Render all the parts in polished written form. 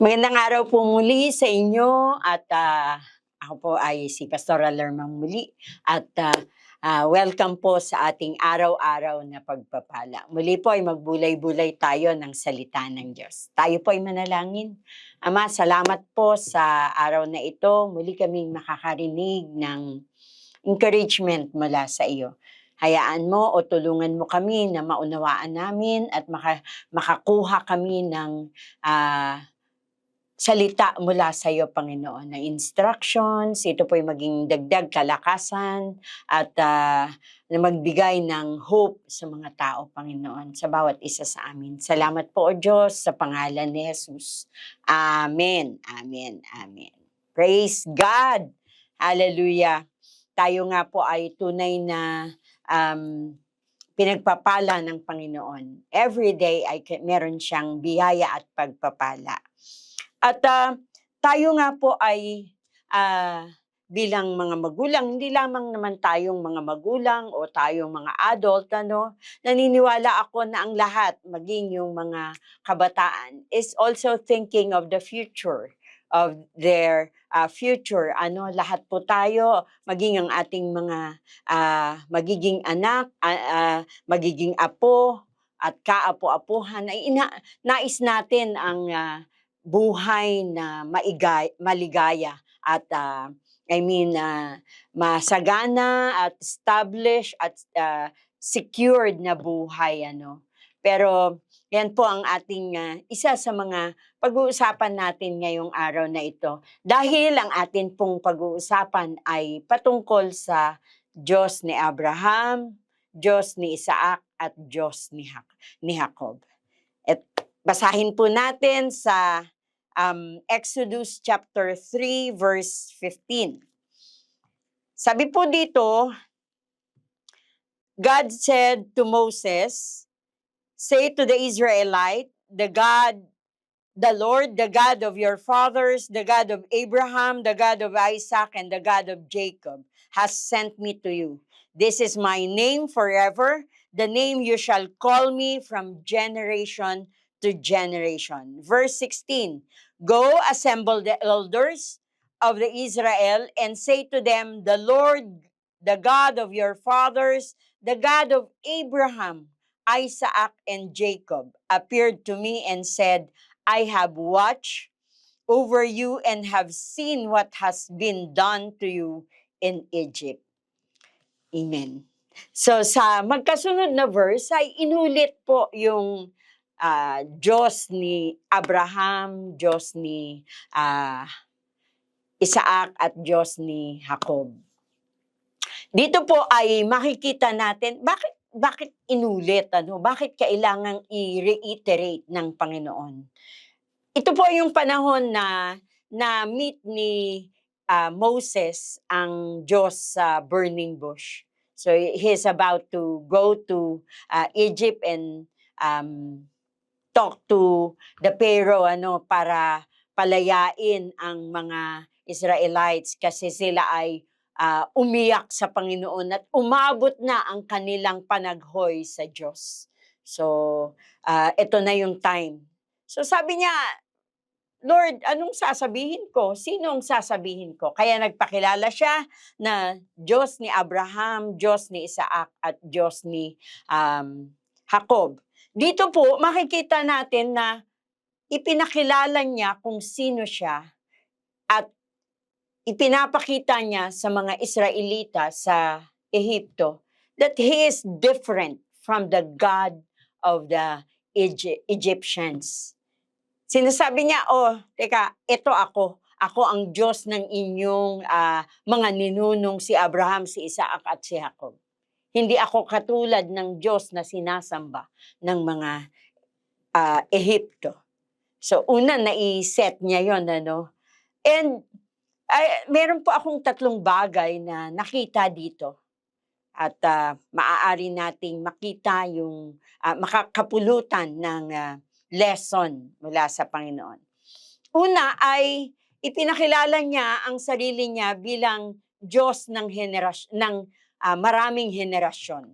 Magandang araw po muli sa inyo at ako po ay si Pastora Lermang muli at welcome po sa ating araw-araw na pagpapala. Muli po ay magbulay-bulay tayo ng salita ng Diyos. Tayo po ay manalangin. Ama, salamat po sa araw na ito. Muli kaming makakarinig ng encouragement mula sa iyo. Hayaan mo o tulungan mo kami na maunawaan namin at makakuha kami ng salita mula sa iyo, Panginoon, na instructions. Ito po ay maging dagdag kalakasan at na magbigay ng hope sa mga tao, Panginoon, sa bawat isa sa amin. Salamat po, O Diyos, sa pangalan ni Jesus. Amen, amen, amen. Praise God! Hallelujah! Tayo nga po ay tunay na pinagpapala ng Panginoon. Every day ay meron siyang biyaya at pagpapala. At tayo nga po ay bilang mga magulang, hindi lamang naman tayong mga magulang o tayong mga adult, naniniwala ako na ang lahat, maging yung mga kabataan, is also thinking of the future, of their future. Lahat po tayo, maging ang ating mga magiging anak, magiging apo, at kaapo-apuhan, ay nais natin ang buhay na maligaya at masagana at established at secured na buhay. Pero yan po ang ating isa sa mga pag-uusapan natin ngayong araw na ito. Dahil ang atin pong pag-uusapan ay patungkol sa Diyos ni Abraham, Diyos ni Isaac at Diyos ni Jacob. At basahin po natin sa Exodus chapter 3 verse 15. Sabi po dito, God said to Moses, "Say to the Israelite, the Lord, the God of your fathers, the God of Abraham, the God of Isaac, and the God of Jacob, has sent me to you. This is my name forever, the name you shall call me from generation to generation." Verse 16, "Go assemble the elders of the Israel and say to them, the Lord, the God of your fathers, the God of Abraham, Isaac, and Jacob, appeared to me and said, I have watched over you and have seen what has been done to you in Egypt." Amen. So sa magkasunod na verse ay inulit po yung Diyos ni Abraham, Diyos ni Isaac at Diyos ni Jacob. Dito po ay makikita natin bakit inulit, bakit kailangang i-reiterate ng Panginoon. Ito po yung panahon na na-meet ni Moses ang Diyos sa burning bush. So he's about to go to Egypt and talk to the Pharaoh para palayain ang mga Israelites kasi sila ay umiyak sa Panginoon at umabot na ang kanilang panaghoy sa Diyos. So ito na yung time. So sabi niya, Lord, anong sasabihin ko? Sino ang sasabihin ko? Kaya nagpakilala siya na Diyos ni Abraham, Diyos ni Isaac, at Diyos ni Jacob. Dito po, makikita natin na ipinakilala niya kung sino siya at ipinapakita niya sa mga Israelita sa Ehipto that He is different from the God of the Egyptians. Sinasabi niya, teka, ito ako. Ako ang Diyos ng inyong mga ninunong si Abraham, si Isaac at si Jacob. Hindi ako katulad ng Diyos na sinasamba ng mga Ehipto. So, una, nai-set niya yon, And meron po akong 3 bagay na nakita dito. At maaari nating makita yung makakapulutan ng lesson mula sa Panginoon. Una ay ipinakilala niya ang sarili niya bilang Diyos ng maraming henerasyon.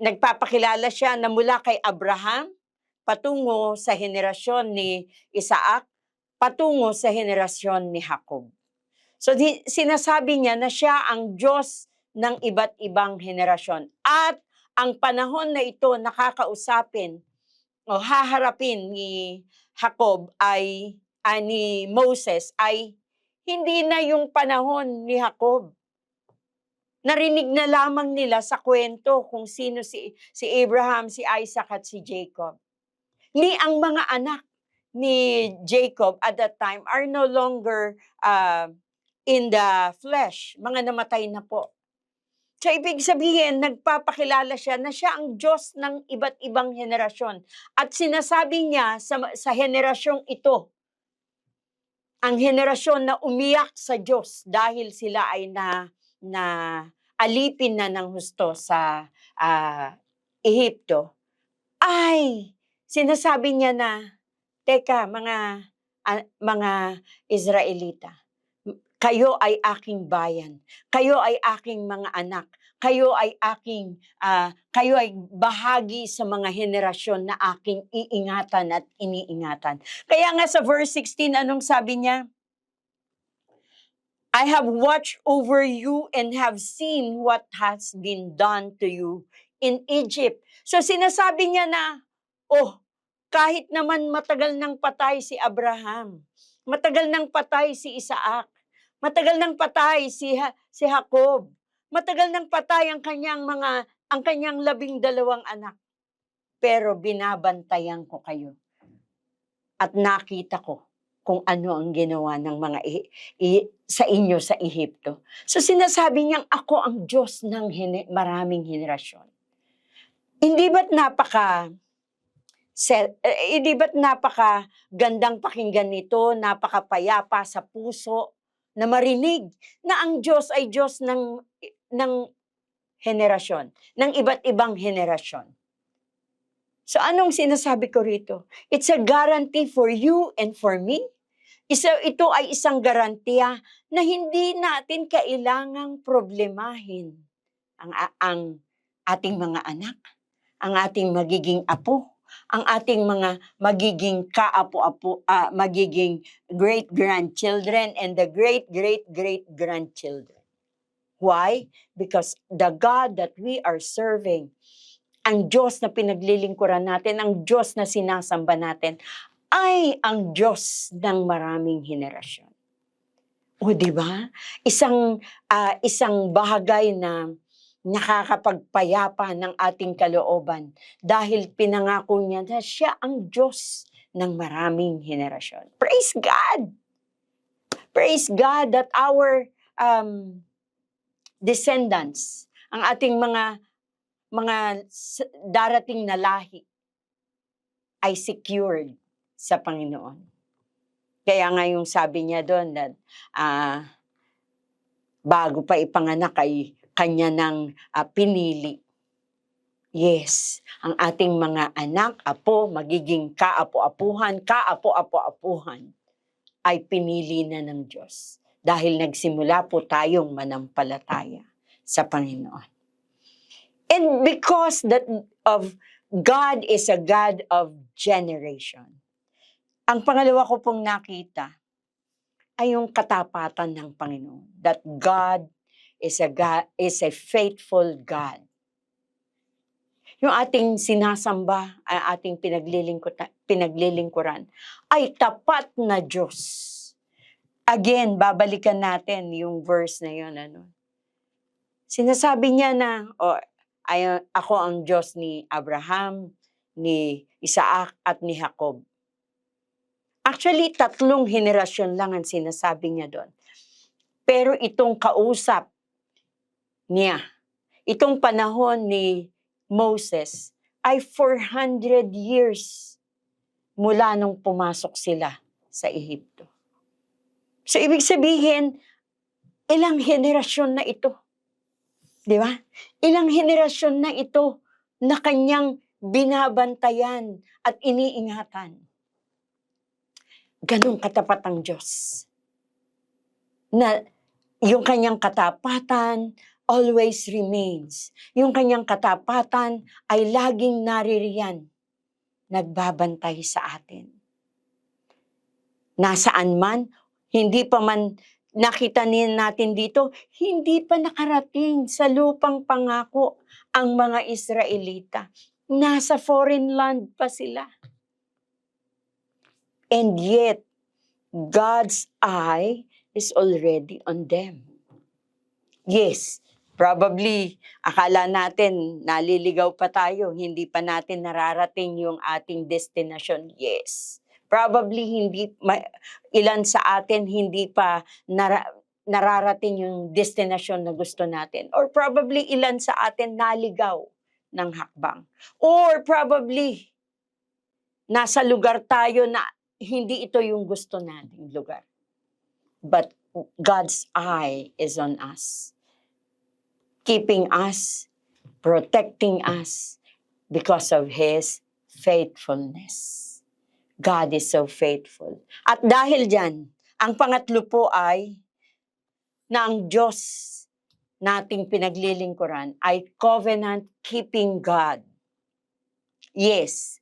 Nagpapakilala siya na mula kay Abraham, patungo sa henerasyon ni Isaac, patungo sa henerasyon ni Jacob. So sinasabi niya na siya ang Diyos ng iba't ibang henerasyon. At ang panahon na ito nakakausapin o haharapin ni Jacob ni Moses ay hindi na yung panahon ni Jacob. Narinig na lamang nila sa kwento kung sino si Abraham, si Isaac at si Jacob. Ni ang mga anak ni Jacob at that time are no longer in the flesh. Mga namatay na po. So ibig sabihin, nagpapakilala siya na siya ang Diyos ng iba't ibang henerasyon. At sinasabi niya sa henerasyong ito, ang henerasyon na umiyak sa Diyos dahil sila ay na alipin na ng husto sa Ehipto, ay sinasabi niya na, teka mga Israelita, kayo ay aking bayan, kayo ay aking mga anak, kayo ay bahagi sa mga henerasyon na aking iingatan at iniingatan. Kaya nga sa verse 16, anong sabi niya? I have watched over you and have seen what has been done to you in Egypt. So sinasabi niya na, kahit naman matagal nang patay si Abraham, matagal nang patay si Isaac, matagal nang patay si Jacob, matagal nang patay ang kanyang 12 anak. Pero binabantayan ko kayo at nakita ko kung ano ang ginawa ng mga sa inyo sa Ehipto. So sinasabi niyang ako ang Diyos ng maraming henerasyon. Hindi ba't napaka gandang pakinggan nito, napakapayapa sa puso na marinig na ang Diyos ay Diyos ng henerasyon, ng iba't ibang henerasyon. So anong sinasabi ko rito? It's a guarantee for you and for me. Ito ay isang garantiya na hindi natin kailangang problemahin ang ating mga anak, ang ating magiging apo, ang ating mga magiging magiging great-grandchildren and the great-great-great-grandchildren. Why? Because the God that we are serving, ang Diyos na pinaglilingkuran natin, ang Diyos na sinasamba natin, ay ang Diyos ng maraming henerasyon. O di ba? Isang bahagay na nakakapagpayapa ng ating kalooban dahil pinangako niya na siya ang Diyos ng maraming henerasyon. Praise God! Praise God that our descendants, ang ating mga darating na lahi ay secured sa Panginoon. Kaya nga yung sabi niya doon na bago pa ipanganak ay kanya nang pinili. Yes, ang ating mga anak, apo, magiging kaapo-apuhan ay pinili na ng Diyos. Dahil nagsimula po tayong manampalataya sa Panginoon. And because God is a God of generation. Ang pangalawa ko pong nakita ay yung katapatan ng Panginoon. That God is a faithful God. Yung ating sinasamba, ating pinaglilingkuran, ay tapat na Diyos. Again, babalikan natin yung verse na yun. Sinasabi niya na, ako ang Diyos ni Abraham, ni Isaac, at ni Jacob. Actually, 3 henerasyon lang ang sinasabi niya doon. Pero itong kausap niya, itong panahon ni Moses, ay 400 years mula nung pumasok sila sa Ehipto. So, ibig sabihin, ilang henerasyon na ito? Di ba? Ilang henerasyon na ito na kanyang binabantayan at iniingatan. Ganong katapat ang Diyos. Na yung kanyang katapatan always remains. Yung kanyang katapatan ay laging naririyan. nagbabantay sa atin. Nasaan man, hindi pa man nakita natin dito, hindi pa nakarating sa lupang pangako ang mga Israelita. Nasa foreign land pa sila. And yet, God's eye is already on them. Yes, probably, akala natin naliligaw pa tayo, hindi pa natin nararating yung ating destination. Yes. Probably ilan sa atin hindi pa nararating yung destination na gusto natin. Or probably ilan sa atin naligaw ng hakbang. Or probably nasa lugar tayo na hindi ito yung gusto nating lugar. But God's eye is on us, keeping us, protecting us because of His faithfulness. God is so faithful. At dahil dyan, ang pangatlo po ay na ang Diyos nating pinaglilingkuran ay covenant-keeping God. Yes.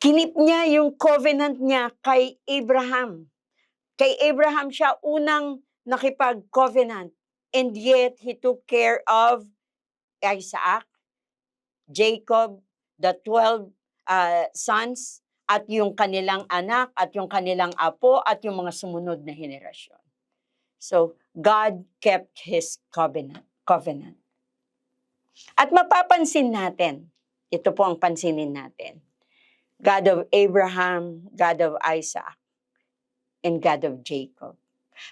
Kinip niya yung covenant niya kay Abraham. Kay Abraham siya unang nakipag-covenant. And yet, He took care of Isaac, Jacob, the 12 sons, at yung kanilang anak, at yung kanilang apo, at yung mga sumunod na henerasyon. So, God kept His covenant. At mapapansin natin, ito po ang pansinin natin, God of Abraham, God of Isaac, and God of Jacob.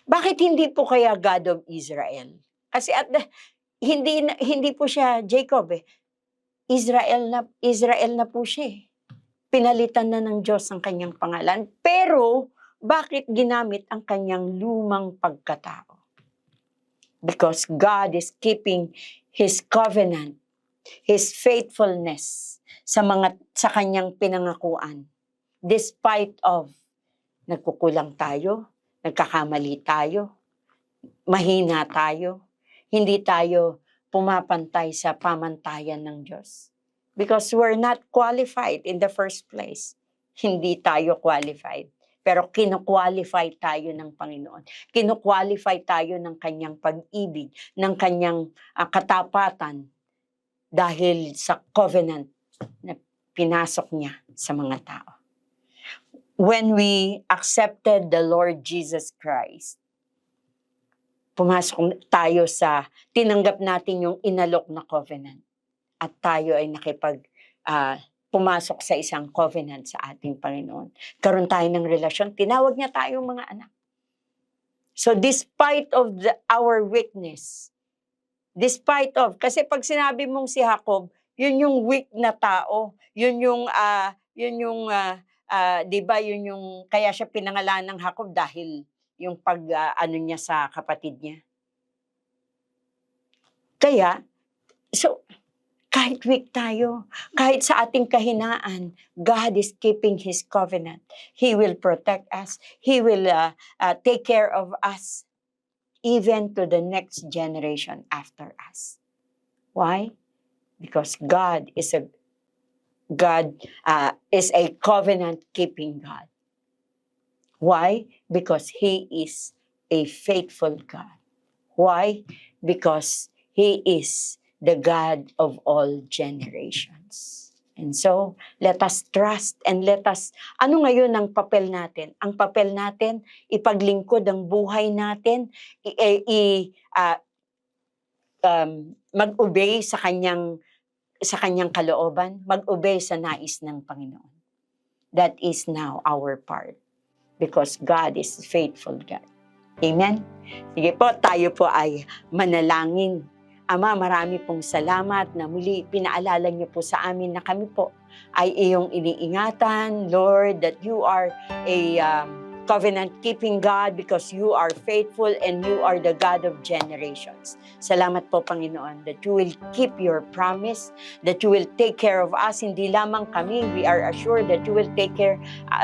Bakit hindi po kaya God of Israel? Kasi hindi po siya Jacob eh. Israel na po siya eh. Pinalitan na ng Diyos ang kanyang pangalan. Pero, bakit ginamit ang kanyang lumang pagkatao? Because God is keeping His covenant, His faithfulness sa kanyang pinangakuan. Despite of nagkukulang tayo, nagkakamali tayo, mahina tayo, hindi tayo pumapantay sa pamantayan ng Diyos. Because we're not qualified in the first place. Hindi tayo qualified. Pero kino-qualify tayo ng Panginoon. Kino-qualify tayo ng kanyang pag-ibig, ng kanyang katapatan dahil sa covenant na pinasok niya sa mga tao. When we accepted the Lord Jesus Christ, pumasok tayo tinanggap natin yung inalok na covenant. At tayo ay pumasok sa isang covenant sa ating Panginoon. Karoon tayo ng relasyon, tinawag niya tayong mga anak. So despite of our weakness, kasi pag sinabi mong si Jacob, yun yung weak na tao, di ba, yun yung, kaya siya pinangalan ng Jacob dahil yung niya sa kapatid niya. Kaya, kahit weak tayo, kahit sa ating kahinaan, God is keeping His covenant. He will protect us. He will take care of us, even to the next generation after us. Why? Because God is a covenant-keeping God. Why? Because He is a faithful God. Why? Because He is the God of all generations. And so, let us trust and ano ngayon ang papel natin? Ang papel natin, ipaglingkod ang buhay natin, mag-obey sa kanyang kalooban, mag-obey sa nais ng Panginoon. That is now our part. Because God is faithful God. Amen? Sige po, tayo po ay manalangin. Ama, marami pong salamat na muli pinaalala niyo po sa amin na kami po ay iyong iniingatan, Lord, that you are a covenant-keeping God because you are faithful and you are the God of generations. Salamat po, Panginoon, that you will keep your promise, that you will take care of us. Hindi lamang kami, we are assured that you will take care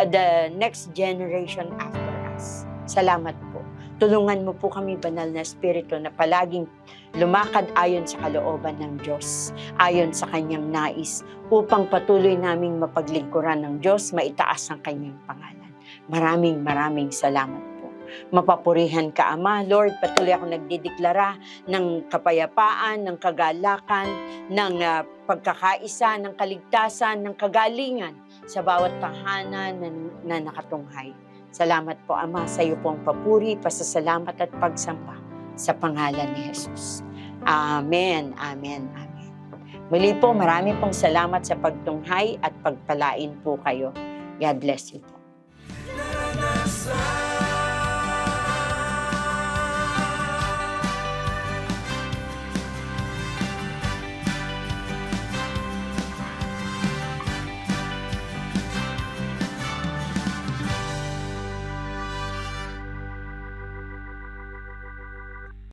the next generation after us. Salamat po. Tulungan mo po kami, Banal na Espiritu, na palaging lumakad ayon sa kalooban ng Diyos, ayon sa Kanyang nais, upang patuloy naming mapaglingkuran ng Diyos, maitaas ang Kanyang pangalan. Maraming salamat po. Mapapurihan ka, Ama. Lord, patuloy ako nagdideklara ng kapayapaan, ng kagalakan, ng pagkakaisa, ng kaligtasan, ng kagalingan sa bawat tahanan na nakatunghay. Salamat po, Ama, sa iyo pong papuri, pasasalamat at pagsamba sa pangalan ni Jesus. Amen, amen, amen. Muli po, marami pong salamat sa pagtunghay at pagpalain po kayo. God bless you po.